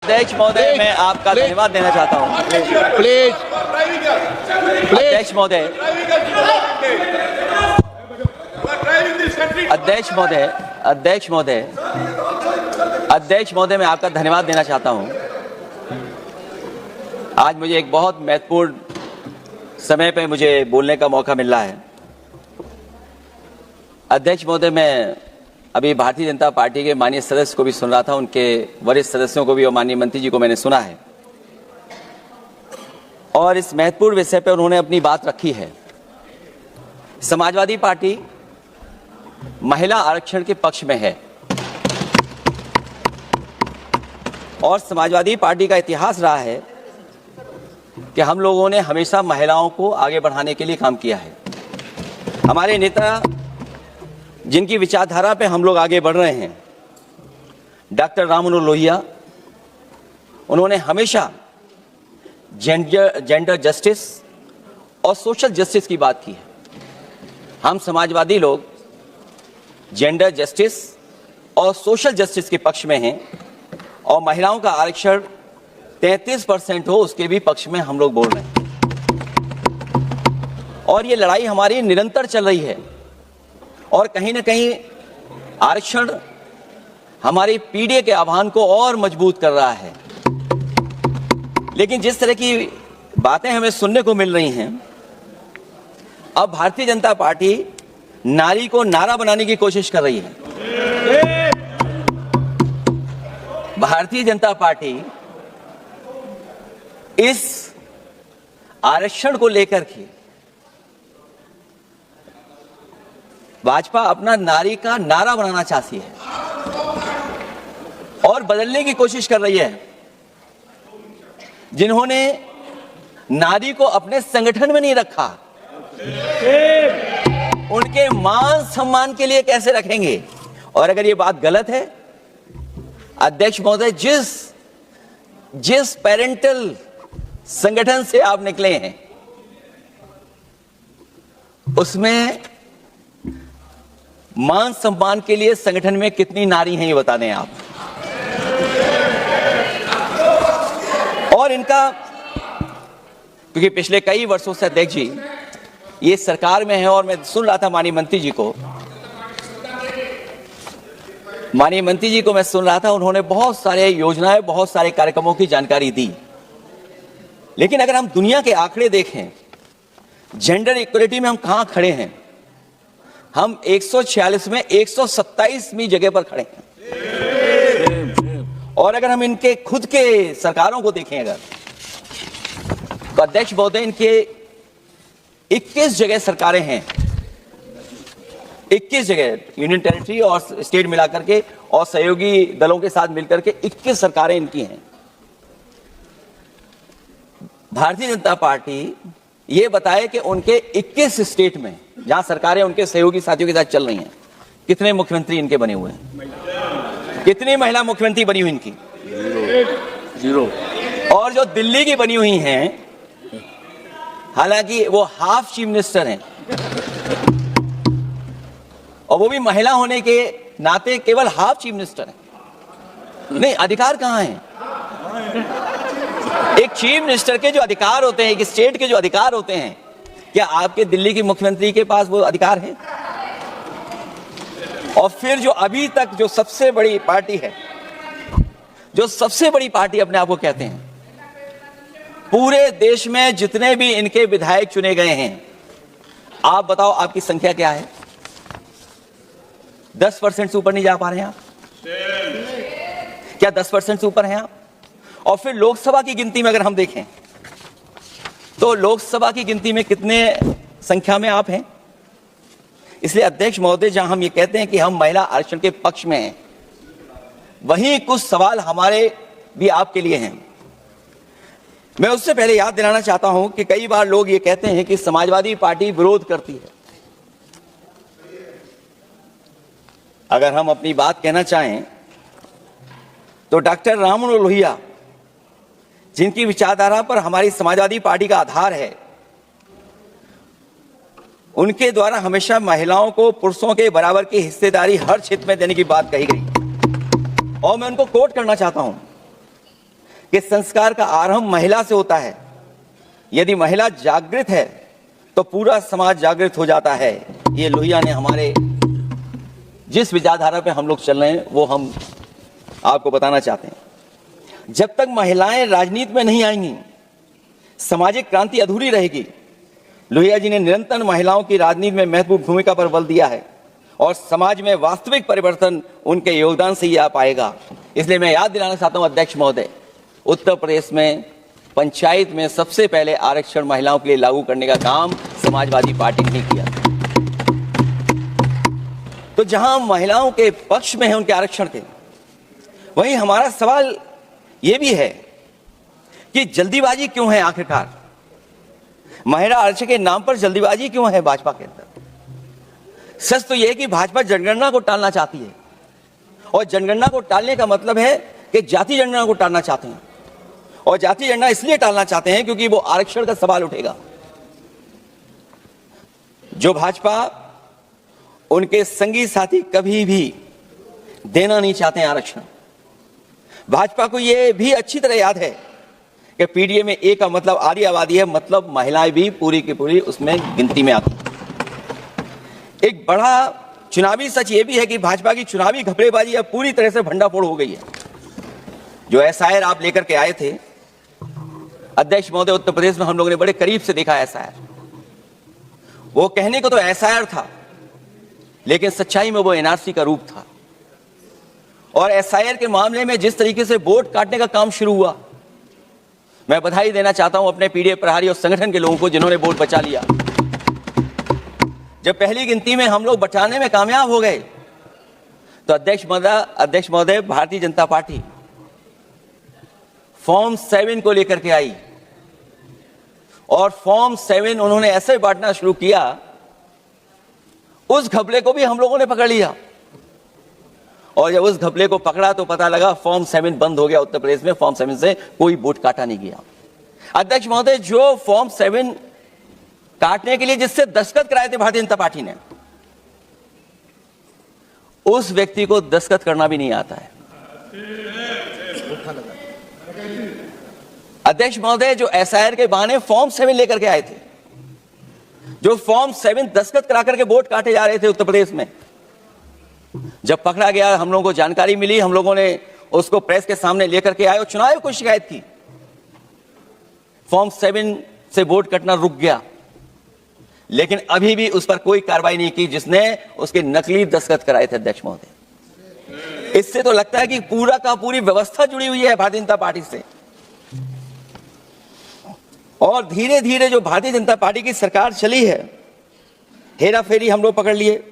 अध्यक्ष महोदय, मैं आपका धन्यवाद देना चाहता हूँ। प्लीज अध्यक्ष महोदय, अध्यक्ष महोदय, अध्यक्ष महोदय, अध्यक्ष महोदय, मैं आपका धन्यवाद देना चाहता हूँ। आज मुझे एक बहुत महत्वपूर्ण समय पे मुझे बोलने का मौका मिल रहा है। अध्यक्ष महोदय, मैं अभी भारतीय जनता पार्टी के माननीय सदस्य को भी सुन रहा था, उनके वरिष्ठ सदस्यों को भी और माननीय मंत्री जी को मैंने सुना है और इस महत्वपूर्ण विषय पर उन्होंने अपनी बात रखी है। समाजवादी पार्टी महिला आरक्षण के पक्ष में है और समाजवादी पार्टी का इतिहास रहा है कि हम लोगों ने हमेशा महिलाओं को आगे बढ़ाने के लिए काम किया है। हमारे नेता जिनकी विचारधारा पे हम लोग आगे बढ़ रहे हैं, डॉक्टर राम मनोहर लोहिया, उन्होंने हमेशा जेंडर जस्टिस और सोशल जस्टिस की बात की है। हम समाजवादी लोग जेंडर जस्टिस और सोशल जस्टिस के पक्ष में हैं और महिलाओं का आरक्षण 33% हो उसके भी पक्ष में हम लोग बोल रहे हैं और ये लड़ाई हमारी निरंतर चल रही है और कहीं ना कहीं आरक्षण हमारी पीढ़ी के आह्वान को और मजबूत कर रहा है। लेकिन जिस तरह की बातें हमें सुनने को मिल रही हैं, अब भारतीय जनता पार्टी नारी को नारा बनाने की कोशिश कर रही है। भारतीय जनता पार्टी इस आरक्षण को लेकर के भाजपा अपना नारी का नारा बनाना चाहती है और बदलने की कोशिश कर रही है। जिन्होंने नारी को अपने संगठन में नहीं रखा, उनके मान सम्मान के लिए कैसे रखेंगे? और अगर ये बात गलत है, अध्यक्ष महोदय, जिस पेरेंटल संगठन से आप निकले हैं उसमें मान सम्मान के लिए संगठन में कितनी नारी हैं ये बता दें आप। और इनका, क्योंकि पिछले कई वर्षों से अध्यक्ष जी ये सरकार में है और मैं सुन रहा था माननीय मंत्री जी को मैं सुन रहा था, उन्होंने बहुत सारे योजनाएं, बहुत सारे कार्यक्रमों की जानकारी दी। लेकिन अगर हम दुनिया के आंकड़े देखें, जेंडर इक्वलिटी में हम कहां खड़े हैं? हम 146 में 127वीं जगह पर खड़े हैं। और अगर हम इनके खुद के सरकारों को देखें अगर, तो अध्यक्ष महोदय, इनके 21 जगह सरकारें हैं, 21 जगह यूनियन टेरिटरी और स्टेट मिलाकर के और सहयोगी दलों के साथ मिलकर के 21 सरकारें इनकी हैं। भारतीय जनता पार्टी ये बताए कि उनके 21 स्टेट में जहां सरकारें उनके सहयोगी साथियों के साथ चल रही हैं, कितने मुख्यमंत्री इनके बने हुए हैं? कितनी महिला मुख्यमंत्री बनी हुई इनकी? जीरो। और जो दिल्ली की बनी हुई हैं, हालांकि वो हाफ चीफ मिनिस्टर हैं और वो भी महिला होने के नाते केवल हाफ चीफ मिनिस्टर हैं। नहीं, अधिकार कहां हैं? एक चीफ मिनिस्टर के जो अधिकार होते हैं, एक स्टेट के जो अधिकार होते हैं, क्या आपके दिल्ली की मुख्यमंत्री के पास वो अधिकार है? और फिर जो अभी तक जो सबसे बड़ी पार्टी है, जो सबसे बड़ी पार्टी अपने आप को कहते हैं, पूरे देश में जितने भी इनके विधायक चुने गए हैं, आप बताओ आपकी संख्या क्या है? 10% से ऊपर नहीं जा पा रहे हैं आप? क्या 10% से ऊपर हैं आप? और फिर लोकसभा की गिनती में अगर हम देखें तो लोकसभा की गिनती में कितने संख्या में आप हैं? इसलिए अध्यक्ष महोदय, जहां हम ये कहते हैं कि हम महिला आरक्षण के पक्ष में हैं, वहीं कुछ सवाल हमारे भी आपके लिए हैं। मैं उससे पहले याद दिलाना चाहता हूं कि कई बार लोग ये कहते हैं कि समाजवादी पार्टी विरोध करती है। अगर हम अपनी बात कहना चाहें तो डॉक्टर राम मनोहर लोहिया, जिनकी विचारधारा पर हमारी समाजवादी पार्टी का आधार है, उनके द्वारा हमेशा महिलाओं को पुरुषों के बराबर की हिस्सेदारी हर क्षेत्र में देने की बात कही गई। और मैं उनको कोट करना चाहता हूं कि संस्कार का आरंभ महिला से होता है। यदि महिला जागृत है तो पूरा समाज जागृत हो जाता है। ये लोहिया ने हमारे जिस विचारधारा पे हम लोग चल रहे हैं वो हम आपको बताना चाहते हैं। जब तक महिलाएं राजनीति में नहीं आएंगी, सामाजिक क्रांति अधूरी रहेगी। लोहिया जी ने निरंतर महिलाओं की राजनीति में महत्वपूर्ण भूमिका पर बल दिया है और समाज में वास्तविक परिवर्तन उनके योगदान से ही आ पाएगा। इसलिए मैं याद दिलाना चाहता हूं अध्यक्ष महोदय, उत्तर प्रदेश में पंचायत में सबसे पहले आरक्षण महिलाओं के लिए लागू करने का काम समाजवादी पार्टी ने किया। तो जहां महिलाओं के पक्ष में है उनके आरक्षण के, वहीं हमारा सवाल यह भी है कि जल्दीबाजी क्यों है? आखिरकार महिला आरक्षण के नाम पर जल्दीबाजी क्यों है भाजपा के अंदर? सच तो यह है कि भाजपा जनगणना को टालना चाहती है और जनगणना को टालने का मतलब है कि जाति जनगणना को टालना चाहते हैं। और जाति जनगणना इसलिए टालना चाहते हैं क्योंकि वो आरक्षण का सवाल उठेगा। जो भाजपा उनके संगी साथी कभी भी देना नहीं चाहते हैं आरक्षण। भाजपा को यह भी अच्छी तरह याद है कि पीडीए में ए का मतलब आधी आबादी है, मतलब महिलाएं भी पूरी की पूरी उसमें गिनती में आती। एक बड़ा चुनावी सच यह भी है कि भाजपा की चुनावी घपलेबाजी अब पूरी तरह से भंडाफोड़ हो गई है। जो एसआईआर आप लेकर के आए थे अध्यक्ष महोदय, उत्तर प्रदेश में हम लोगों ने बड़े करीब से देखा एसआईआर। वो कहने को तो एसआईआर था, लेकिन सच्चाई में वो एनआरसी का रूप था। और एसआईआर के मामले में जिस तरीके से वोट काटने का काम शुरू हुआ, मैं बधाई देना चाहता हूं अपने पीडीए प्रहारी और संगठन के लोगों को जिन्होंने वोट बचा लिया। जब पहली गिनती में हम लोग बचाने में कामयाब हो गए तो अध्यक्ष महोदय भारतीय जनता पार्टी फॉर्म 7 को लेकर के आई और फॉर्म 7 उन्होंने ऐसे बांटना शुरू किया, उस घपले को भी हम लोगों ने पकड़ लिया। और जब उस घपले को पकड़ा तो पता लगा फॉर्म 7 बंद हो गया उत्तर प्रदेश में। फॉर्म 7 से कोई वोट काटा नहीं गया। अध्यक्ष महोदय, जो फॉर्म 7 काटने के लिए जिससे दस्तखत कराए थे भारतीय जनता पार्टी ने, उस व्यक्ति को दस्तखत करना भी नहीं आता है। अध्यक्ष महोदय, जो एसआईआर के बहाने फॉर्म 7 लेकर के आए थे, जो फॉर्म 7 दस्तखत करा करके वोट काटे जा रहे थे उत्तर प्रदेश में, जब पकड़ा गया, हम लोगों को जानकारी मिली, हम लोगों ने उसको प्रेस के सामने लेकर के आए और चुनाव आयोग को शिकायत की। फॉर्म 7 से वोट कटना रुक गया, लेकिन अभी भी उस पर कोई कार्रवाई नहीं की जिसने उसके नकली दस्तखत कराए थे। अध्यक्ष महोदय, इससे तो लगता है कि पूरा का पूरी व्यवस्था जुड़ी हुई है भारतीय जनता पार्टी से। और धीरे धीरे जो भारतीय जनता पार्टी की सरकार चली है, हेरा फेरी हम लोग पकड़ लिए,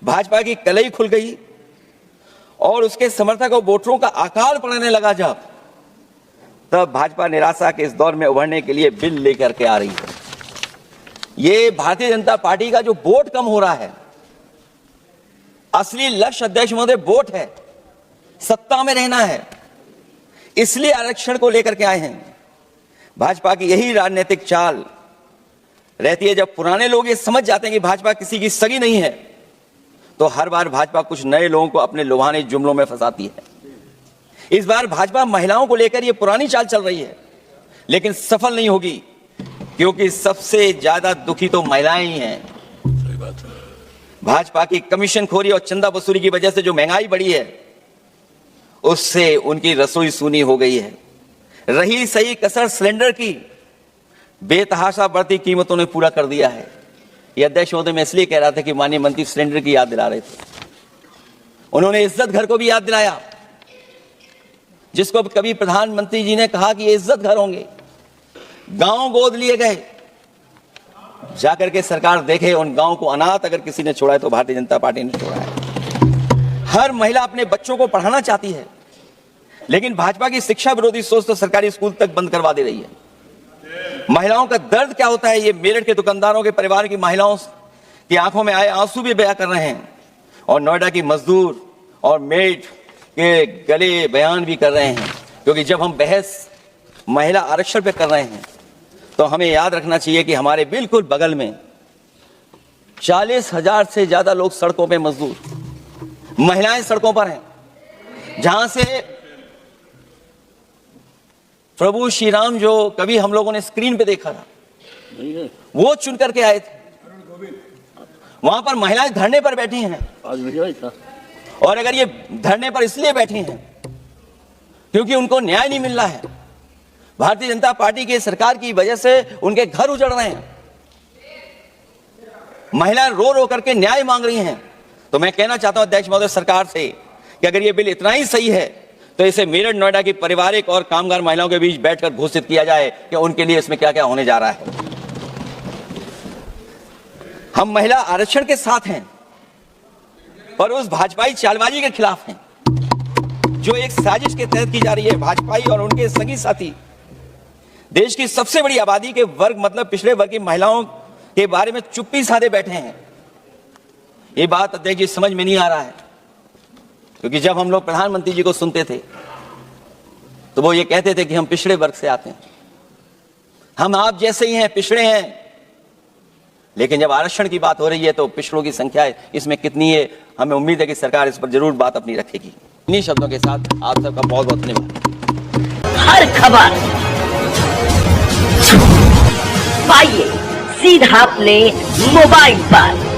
भाजपा की कलई खुल गई और उसके समर्थक और वोटरों का आकार पड़ने लगा जब, तब भाजपा निराशा के इस दौर में उभरने के लिए बिल लेकर के आ रही है। ये भारतीय जनता पार्टी का जो वोट कम हो रहा है, असली लक्ष्य अध्यक्ष महोदय वोट है, सत्ता में रहना है, इसलिए आरक्षण को लेकर के आए हैं। भाजपा की यही राजनीतिक चाल रहती है। जब पुराने लोग ये समझ जाते हैं कि भाजपा किसी की सगी नहीं है, तो हर बार भाजपा कुछ नए लोगों को अपने लुभाने जुमलों में फंसाती है। इस बार भाजपा महिलाओं को लेकर ये पुरानी चाल चल रही है, लेकिन सफल नहीं होगी, क्योंकि सबसे ज्यादा दुखी तो महिलाएं ही हैं। भाजपा की कमीशनखोरी और चंदा वसूली की वजह से जो महंगाई बढ़ी है, उससे उनकी रसोई सूनी हो गई है। रही सही कसर सिलेंडर की, बेतहाशा बढ़ती कीमतों ने पूरा कर दिया है। ये अध्यक्ष महोदय मैं इसलिए कह रहा था कि माननीय मंत्री सिलेंडर की याद दिला रहे थे। उन्होंने इज्जत घर को भी याद दिलाया, जिसको कभी प्रधानमंत्री जी ने कहा कि ये इज्जत घर होंगे। गांव गोद लिए गए, जाकर के सरकार देखे उन गांव को अनाथ अगर किसी ने छोड़ा है तो भारतीय जनता पार्टी ने छोड़ा है। हर महिला अपने बच्चों को पढ़ाना चाहती है, लेकिन भाजपा की शिक्षा विरोधी सोच तो सरकारी स्कूल तक बंद करवा दे रही है। महिलाओं का दर्द क्या होता है, ये मेरठ के दुकानदारों के परिवार की महिलाओं की आंखों में आए आंसू भी बयां कर रहे हैं, और नोएडा की मजदूर और मेड के गले बयान भी कर रहे हैं। क्योंकि जब हम बहस महिला आरक्षण पे कर रहे हैं, तो हमें याद रखना चाहिए कि हमारे बिल्कुल बगल में 40,000 से ज्यादा लोग सड़कों पे मजदूर, महिलाएं सड़कों पर हैं, जहां से प्रभु श्री राम जो कभी हम लोगों ने स्क्रीन पे देखा था, वो चुन करके आए थे। वहां पर महिलाएं धरने पर बैठी हैं। और अगर ये धरने पर इसलिए बैठी हैं क्योंकि उनको न्याय नहीं मिल रहा है, भारतीय जनता पार्टी की सरकार की वजह से उनके घर उजड़ रहे हैं, महिलाएं रो रो करके न्याय मांग रही हैं। तो मैं कहना चाहता हूं अध्यक्ष महोदय सरकार से कि अगर ये बिल इतना ही सही है तो इसे मेरठ नोएडा की पारिवारिक और कामगार महिलाओं के बीच बैठकर घोषित किया जाए कि उनके लिए इसमें क्या क्या होने जा रहा है। हम महिला आरक्षण के साथ हैं और उस भाजपाई चालबाजी के खिलाफ हैं जो एक साजिश के तहत की जा रही है। भाजपाई और उनके सगी साथी देश की सबसे बड़ी आबादी के वर्ग मतलब पिछड़े वर्ग की महिलाओं के बारे में चुप्पी साधे बैठे हैं। ये बात अध्यक्ष जी समझ में नहीं आ रहा है, क्योंकि जब हम लोग प्रधानमंत्री जी को सुनते थे तो वो ये कहते थे कि हम पिछड़े वर्ग से आते हैं, हम आप जैसे ही हैं, पिछड़े हैं। लेकिन जब आरक्षण की बात हो रही है तो पिछड़ों की संख्या इसमें कितनी है, हमें उम्मीद है कि सरकार इस पर जरूर बात अपनी रखेगी। इन्हीं शब्दों के साथ आप सबका बहुत बहुत धन्यवाद। हर खबर पाइए सीधा अपने मोबाइल पर।